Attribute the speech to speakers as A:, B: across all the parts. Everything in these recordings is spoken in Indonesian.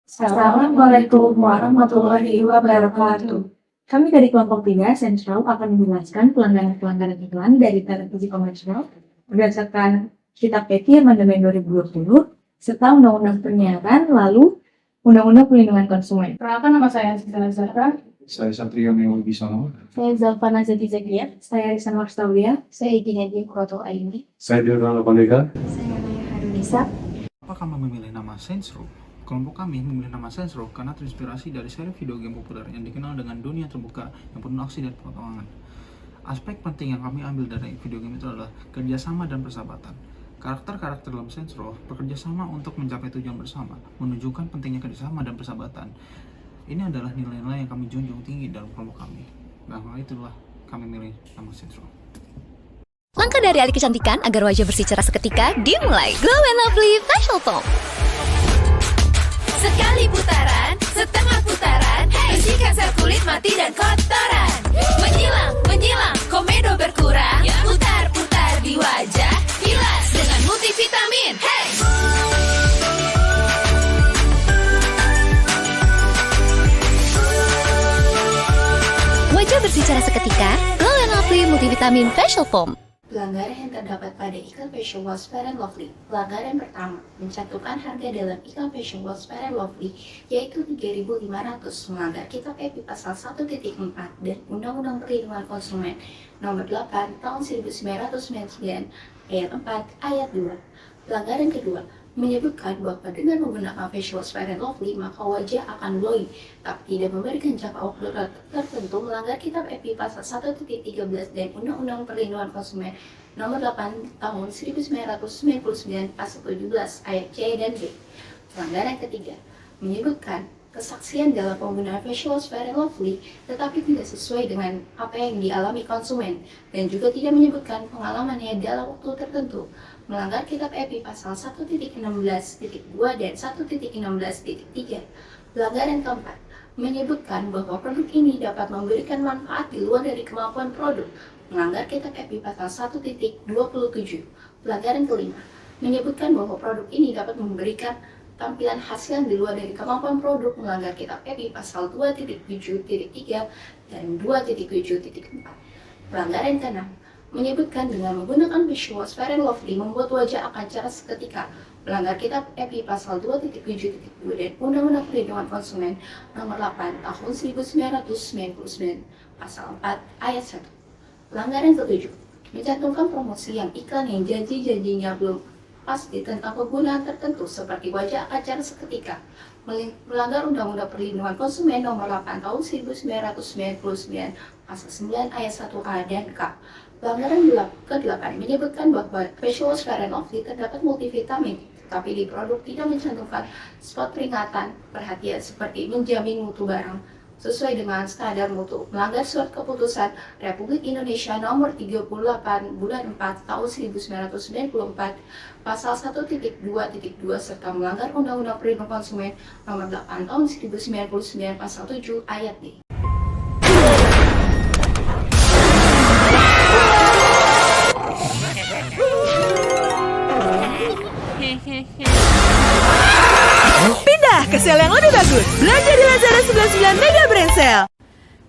A: Assalamualaikum warahmatullahi wabarakatuh. Kami dari kelompok 3 Sentral akan menjelaskan pelanggaran-pelanggaran iklan dari televisi komersial berdasarkan Kitab Eti Amandemen 2020 serta Undang-Undang Penyiaran lalu Undang-Undang Perlindungan Konsumen.
B: Perkenalkan, nama saya Siti Zahra.
C: Saya Satrio Wibisono.
A: Saya Zalfana Zati Zakia. Saya Risan Warstaulia. Saya Iginaji Kuroto Aini.
C: Saya Dirana Pandega.
A: Saya Naya Harunisa.
D: Apakah kami memilih nama Sensro? Kelompok kami memilih nama Sensro karena terinspirasi dari seri video game populer yang dikenal dengan dunia terbuka yang penuh aksi dan petualangan. Aspek penting yang kami ambil dari video game itu adalah kerjasama dan persahabatan. Karakter-karakter dalam Sensro bekerja sama untuk mencapai tujuan bersama, menunjukkan pentingnya kerjasama dan persahabatan. Ini adalah nilai-nilai yang kami junjung tinggi dalam kelompok kami. Nah, itulah kami milih nama Sensro.
E: Langkah dari alih kecantikan agar wajah bersih cerah seketika dimulai Glow and Lovely Facial Foam. Sekali putaran, setengah putaran, bersihkan sel kulit mati dan kotoran. Menyilang, komedo berkurang, putar-putar di wajah, kilas dengan multivitamin. Hey! Wajah bersih cerah seketika, Glow and Lovely Multivitamin Facial Foam.
F: Pelanggaran yang terdapat pada iklan Facial Wash Fair and Lovely. Pelanggaran pertama, mencantumkan harga dalam iklan Facial Wash Fair and Lovely yaitu 3.500, melanggar Kitab EPI pasal 1.4 dan Undang-Undang Perlindungan Konsumen Nomor 8 Tahun 1999 Ayat 4 Ayat 2. Pelanggaran kedua, menyebutkan bahwa dengan menggunakan facial wash Fair and Lovely maka wajah akan glowing, tapi tidak memberikan jangka waktu tertentu, melanggar Kitab EPI pasal 1.13 dan Undang-Undang Perlindungan Konsumen Nomor 8 Tahun 1999 pasal 17 ayat C dan D. Pelanggaran ketiga, menyebutkan kesaksian dalam penggunaan facial wash Fair and Lovely tetapi tidak sesuai dengan apa yang dialami konsumen dan juga tidak menyebutkan pengalamannya dalam waktu tertentu, melanggar Kitab EPI pasal 1.16.2 dan 1.16.3. Pelanggaran keempat, menyebutkan bahwa produk ini dapat memberikan manfaat di luar dari kemampuan produk, melanggar Kitab EPI pasal 1.27. Pelanggaran kelima, menyebutkan bahwa produk ini dapat memberikan tampilan hasil yang di luar dari kemampuan produk, melanggar Kitab EPI pasal 2.7.3 dan 2.7.4. Pelanggaran keenam, menyebutkan dengan menggunakan facial wash Fair and Lovely membuat wajah akan cerah seketika, melanggar Kitab EPI pasal 2.7.2 dan Undang-Undang Perlindungan Konsumen Nomor 8 Tahun 1999 pasal 4 ayat 1. Pelanggaran ketujuh, mencantumkan promosi yang iklan yang janji-janjinya belum pasti tentang penggunaan tertentu seperti wajah akan cerah seketika, melanggar Undang-Undang Perlindungan Konsumen Nomor 8 Tahun 1999 pasal 9 ayat 1A dan K. Pelanggaran ke-8 menyebutkan bahwa facial wash Fair and Lovely terdapat multivitamin, tapi di produk tidak mencantumkan spot peringatan perhatian seperti menjamin mutu barang sesuai dengan standar mutu, melanggar surat keputusan Republik Indonesia Nomor 38 Bulan 4 Tahun 1994 Pasal 1.2.2 serta melanggar Undang-Undang Perlindungan Konsumen Nomor 8 Tahun 1999 Pasal 7 Ayat D.
G: Pindah ke sel yang lebih bagus. Belanja di Lazada 99 Mega Brand Sale.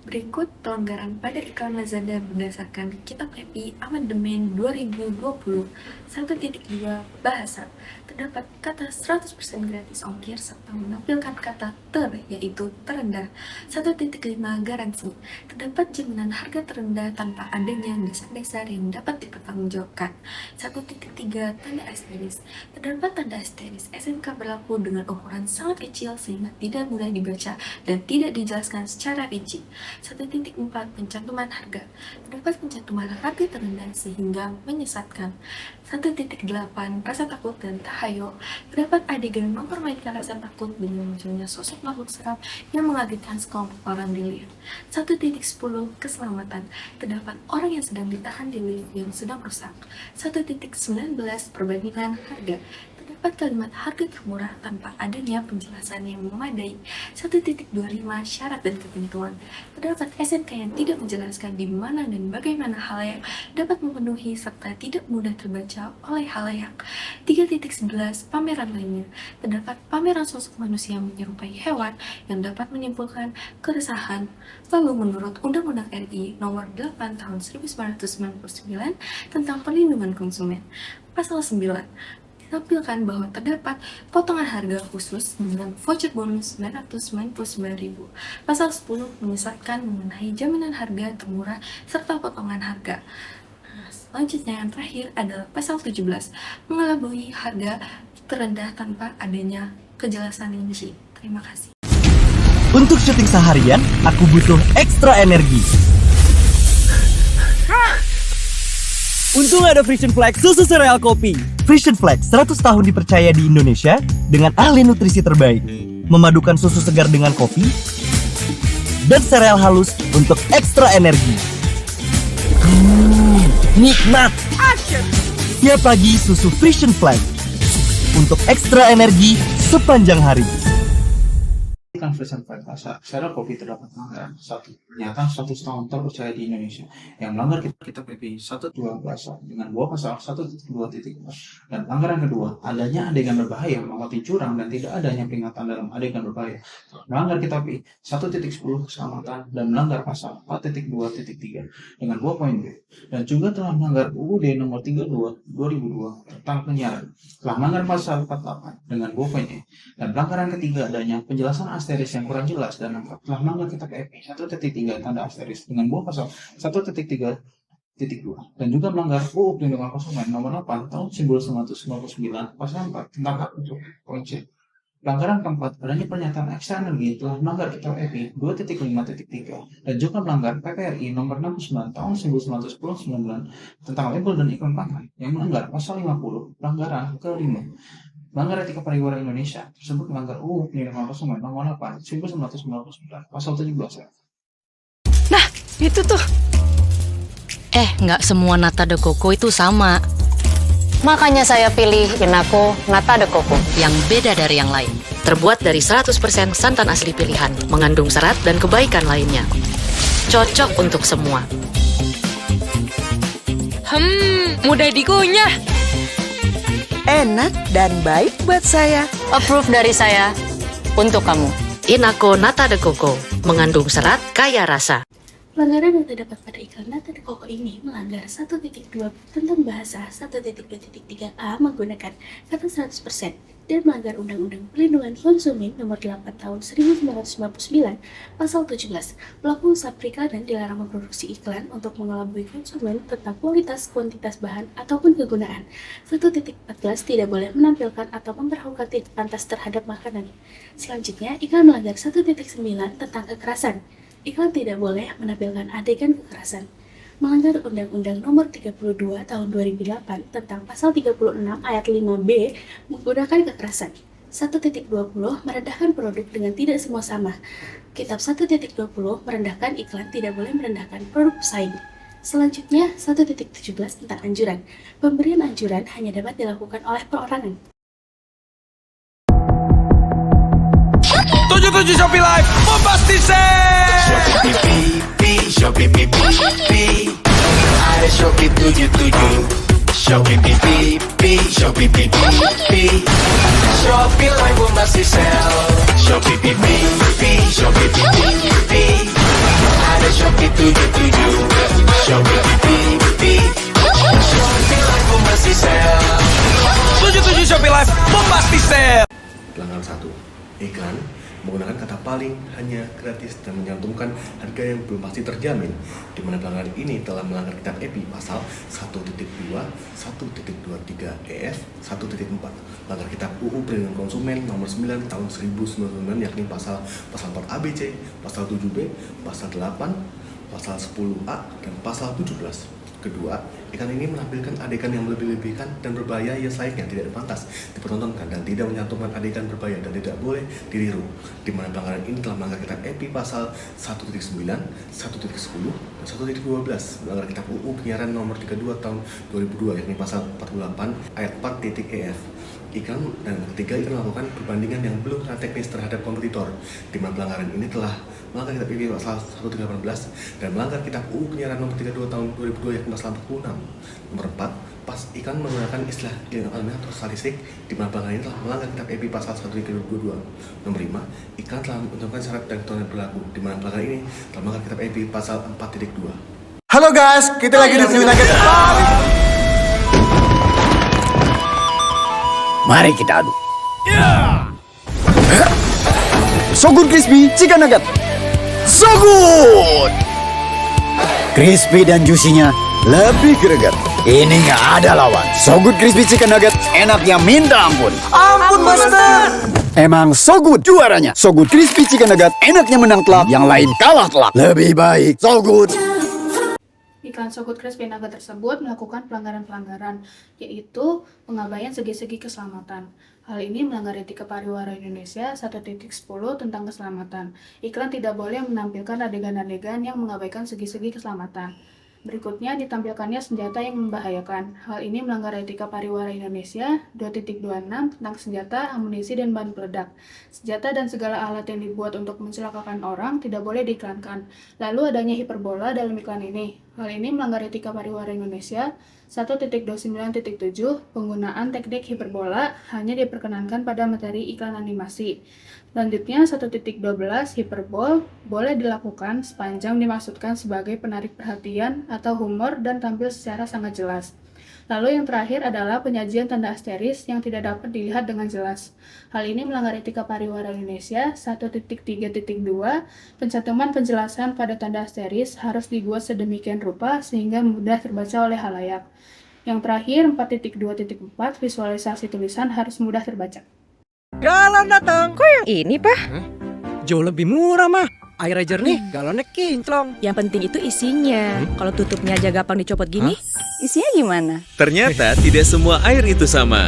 H: Berikut pelanggaran pada iklan Lazada berdasarkan Kitab EPI Amandemen 2020 1.2 Bahasa. Terdapat kata 100% gratis ongkir serta menampilkan kata ter yaitu terendah. 1.5 Garansi. Terdapat jaminan harga terendah tanpa adanya dasar-dasar yang dapat dipertanggungjawabkan. 1.3 Tanda asteris. Terdapat tanda asteris SMK berlaku dengan ukuran sangat kecil sehingga tidak mudah dibaca dan tidak dijelaskan secara rinci. 1.4 Pencantuman harga. Terdapat pencantuman harga terendah sehingga menyesatkan. 1.8 Rasa takut dan tahayul. Terdapat adegan mempermainkan rasa takut dengan munculnya sosok makhluk seram yang mengagetkan sekelompok orang di lift. 1.10 Keselamatan. Terdapat orang yang sedang ditahan di lift yang sedang rusak. 1.19 Perbandingan harga. terdapat kalimat harga termurah tanpa adanya penjelasan yang memadai. 1.25 syarat dan ketentuan. Terdapat SNK yang tidak menjelaskan di mana dan bagaimana halayak dapat memenuhi serta tidak mudah terbaca oleh halayak. 3.11 pameran lainnya. Terdapat pameran sosok manusia menyerupai hewan yang dapat menimbulkan keresahan. Lalu menurut Undang-Undang RI Nomor 8 Tahun 1999 tentang Perlindungan Konsumen, Pasal 9 ditampilkan bahwa terdapat potongan harga khusus dengan voucher bonus 999.000. Pasal 10 menyesalkan mengenai jaminan harga termurah serta potongan harga. Selanjutnya yang terakhir adalah pasal 17, mengelabui harga terendah tanpa adanya kejelasan rinci. Terima kasih.
I: Untuk syuting seharian, aku butuh ekstra energi. Untung ada Frisian Flex susu sereal kopi. Frisian Flex 100 tahun dipercaya di Indonesia dengan ahli nutrisi terbaik. Memadukan susu segar dengan kopi dan sereal halus untuk ekstra energi. Nikmat. Tiap pagi susu Frisian Flex untuk ekstra energi sepanjang hari.
D: Kan Frisian Flex sereal kopi terdapat pelanggaran. 1. Nyata status tahun terpercaya di Indonesia yang melanggar Kitab PP 112 dengan buah pasal 1.2.4. Dan pelanggaran kedua, adanya adegan berbahaya melewati jurang dan tidak adanya peringatan dalam adegan berbahaya. Melanggar Kitab PP 1.10 keselamatan dan melanggar pasal 4.2.3 dengan buah poin B. Dan juga telah melanggar UUD nomor 32 2002 tentang penyiaran. Telah melanggar pasal 48 dengan buah poin E. Dan pelanggaran ketiga adanya penjelasan asteris yang kurang jelas dan telah melanggar Kitab PP 1.3 tanda asteris dengan buah pasal 1.3.2 dan juga melanggar UU Perlindungan Konsumen nomor 8 tahun 1999 pasal 4 tentang hak untuk poin C. Pelanggaran keempat adanya pernyataan ekstra energi telah melanggar Kitab EP 2.5.3 dan juga melanggar PPRI nomor 69 tahun 1999 tentang label dan iklan pangan yang melanggar pasal 50. Pelanggaran kelima, melanggar etika pariwara Indonesia tersebut melanggar UU Perlindungan Konsumen nomor 8 1999 pasal 17.
G: Nah, itu tuh.
J: Nggak semua nata de coco itu sama.
K: Makanya saya pilih Inako Nata de Coco
J: Yang beda dari yang lain. Terbuat dari 100% santan asli pilihan, mengandung serat dan kebaikan lainnya. Cocok untuk semua.
G: Mudah dikunyah. Enak dan baik buat saya.
K: Approve dari saya untuk kamu.
J: Inako Nata de Coco, mengandung serat kaya rasa.
F: Pelanggaran yang terdapat pada iklan Nata de Coco ini melanggar 1.2 tentang bahasa 1.2.3a menggunakan kata 100% dan melanggar Undang-Undang Perlindungan Konsumen Nomor 8 Tahun 1999 Pasal 17. Pelaku usaha periklanan dilarang memproduksi iklan untuk mengelabui konsumen tentang kualitas, kuantitas bahan, ataupun kegunaan. 1.14 tidak boleh menampilkan atau memperhaukan titik pantas terhadap makanan. Selanjutnya, iklan melanggar 1.9 tentang kekerasan. Iklan tidak boleh menampilkan adegan kekerasan. Melanggar Undang-Undang Nomor 32 Tahun 2008 tentang Pasal 36 Ayat 5B menggunakan kekerasan. 1.20 merendahkan produk dengan tidak semua sama. Kitab 1.20 merendahkan iklan tidak boleh merendahkan produk pesaing. Selanjutnya 1.17 tentang anjuran. Pemberian anjuran hanya dapat dilakukan oleh perorangan.
I: 77 Shopee Live Bombastic Sale.
L: Shopee PPP, Shopee PPP, ada Shopee 77. Shopee PPP, Shopee PPP, Shopee Live Bombastic Sale. Shopee PPP, Shopee PPP, ada Shopee 77. Shopee PPP, Shopee Live Bombastic Sale.
I: 77 Shopee Live Bombastic Sale.
M: Pelanggaran 1. Iklan menggunakan kata paling, hanya, gratis, dan menyantumkan harga yang belum pasti terjamin, di mana pelanggaran ini telah melanggar Kitab EP pasal 1.2, 1.23 EF, 1.4, melanggar Kitab UU Perlindungan Konsumen nomor 9 tahun 1999 yakni pasal 4 ABC, pasal 7B, pasal 8, pasal 10A, dan pasal 17. Kedua, iklan ini menampilkan adegan yang melebih-lebihkan dan berbahaya yang selayaknya tidak pantas dipertontonkan dan tidak menyantumkan adegan berbahaya dan tidak boleh ditiru, di mana pelanggaran ini telah melanggar Kitab EP pasal 1.9, 1.10, dan 1.12, melanggar Kitab UU Penyiaran nomor 32 tahun 2002 yakni pasal 48 ayat 4.EF, Iklan dan ketiga, iklan melakukan perbandingan yang belum secara teknis terhadap kompetitor, di mana pelanggaran ini telah melanggar Kitab EPI pasal 1318 dan melanggar Kitab UU Penyiaran nomor 32 tahun 2002 yakni pasal 46. Nomor 4, pas iklan menggunakan istilah ilmiah atau statistik, di mana pelanggaran ini telah melanggar Kitab EPI pasal 1322. Nomor 5, iklan telah menunjukkan syarat dan ketentuan berlaku, di mana pelanggaran ini telah melanggar Kitab EPI pasal 4.2.
N: Halo guys, kita lagi review nugget.
O: Mari kita adu. So good crispy chicken nugget. So good. Crispy dan juicy-nya lebih greget. Ini nggak ada lawan. So good crispy chicken nugget enaknya minta ampun.
N: Ampun Master.
O: Emang so good juaranya. So good crispy chicken nugget enaknya menang telak, yang lain kalah telak. Lebih baik so good.
B: Iklan So Good Crispy Nugget tersebut melakukan pelanggaran-pelanggaran, yaitu pengabaian segi-segi keselamatan. Hal ini melanggar etika pariwara Indonesia 1.10 tentang keselamatan. Iklan tidak boleh menampilkan adegan-adegan yang mengabaikan segi-segi keselamatan. Berikutnya ditampilkannya senjata yang membahayakan. Hal ini melanggar etika pariwara Indonesia 2.26 tentang senjata, amunisi, dan bahan peledak. Senjata dan segala alat yang dibuat untuk mencelakakan orang tidak boleh diiklankan. Lalu adanya hiperbola dalam iklan ini. Hal ini melanggar etika pariwara Indonesia 1.29.7, penggunaan teknik hiperbola hanya diperkenankan pada materi iklan animasi. Selanjutnya 1.12, hiperbol boleh dilakukan sepanjang dimaksudkan sebagai penarik perhatian atau humor dan tampil secara sangat jelas. Lalu yang terakhir adalah penyajian tanda asteris yang tidak dapat dilihat dengan jelas. Hal ini melanggar etika pariwara Indonesia 1.3.2, pencantuman penjelasan pada tanda asteris harus dibuat sedemikian rupa sehingga mudah terbaca oleh halayak. Yang terakhir 4.2.4, visualisasi tulisan harus mudah terbaca.
P: Galon datang. Kok yang ini, Pak? Jauh lebih murah, mah. Air jernih, galonnya kinclong.
Q: Yang penting itu isinya. Kalau tutupnya aja gampang dicopot gini, isinya gimana?
R: Ternyata tidak semua air itu sama.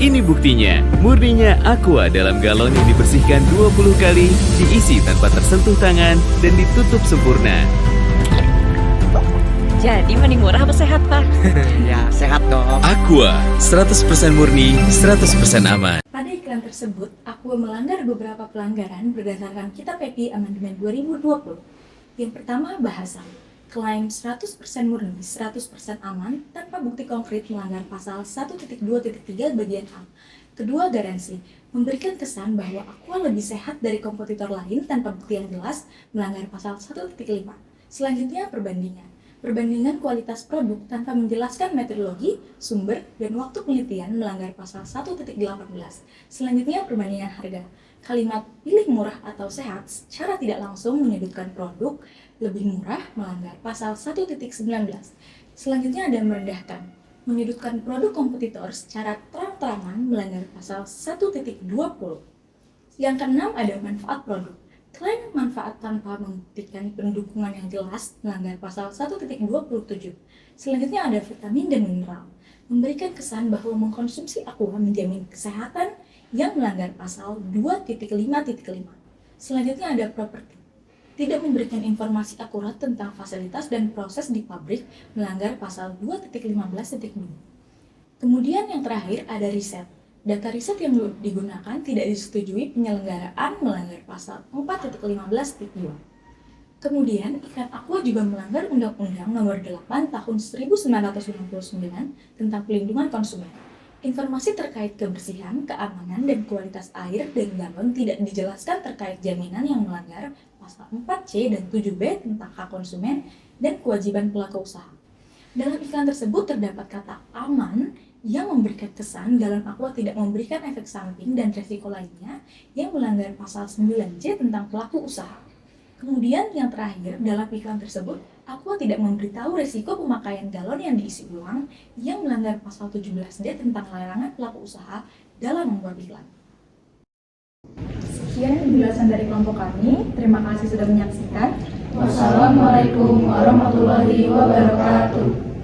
R: Ini buktinya, murninya Aqua dalam galon yang dibersihkan 20 kali, diisi tanpa tersentuh tangan, dan ditutup sempurna.
Q: Jadi mending murah apa sehat, Pak?
P: Ya, sehat dong.
R: Aqua, 100% murni, 100% aman.
A: Pada iklan tersebut, Aqua melanggar beberapa pelanggaran berdasarkan Kitab EPI Amandemen 2020. Yang pertama, bahasa. Klaim 100% murni, 100% aman tanpa bukti konkret melanggar pasal 1.2.3 bagian A. Kedua, garansi. Memberikan kesan bahwa Aqua lebih sehat dari kompetitor lain tanpa bukti yang jelas melanggar pasal 1.5. Selanjutnya, perbandingan. Perbandingan kualitas produk tanpa menjelaskan metodologi, sumber, dan waktu penelitian melanggar pasal 1.18. Selanjutnya, perbandingan harga. Kalimat pilih murah atau sehat secara tidak langsung menyudutkan produk lebih murah melanggar pasal 1.19. Selanjutnya ada merendahkan. Menyudutkan produk kompetitor secara terang-terangan melanggar pasal 1.20. Yang keenam ada manfaat produk. Klaim manfaat tanpa membuktikan pendukungan yang jelas melanggar pasal 1.27. Selanjutnya ada vitamin dan mineral. Memberikan kesan bahwa mengkonsumsi Aqua menjamin kesehatan yang melanggar pasal 2.5.5. Selanjutnya ada properti. Tidak memberikan informasi akurat tentang fasilitas dan proses di pabrik melanggar pasal 2.15.2. Kemudian yang terakhir ada riset. Data riset yang digunakan tidak disetujui penyelenggaraan melanggar pasal 4.15.2. Kemudian, iklan Aqua juga melanggar Undang-Undang Nomor 8 Tahun 1999 tentang Pelindungan Konsumen. Informasi terkait kebersihan, keamanan, dan kualitas air dan galon tidak dijelaskan terkait jaminan yang melanggar pasal 4C dan 7B tentang hak konsumen dan kewajiban pelaku usaha. Dalam iklan tersebut terdapat kata aman yang memberikan kesan galon Aqua tidak memberikan efek samping dan resiko lainnya yang melanggar pasal 9C tentang pelaku usaha. Kemudian yang terakhir, dalam iklan tersebut, Aqua tidak memberitahu resiko pemakaian galon yang diisi ulang yang melanggar pasal 17D tentang larangan pelaku usaha dalam membuat iklan. Sekian penjelasan dari kelompok kami. Terima kasih sudah menyaksikan. Wassalamualaikum warahmatullahi wabarakatuh.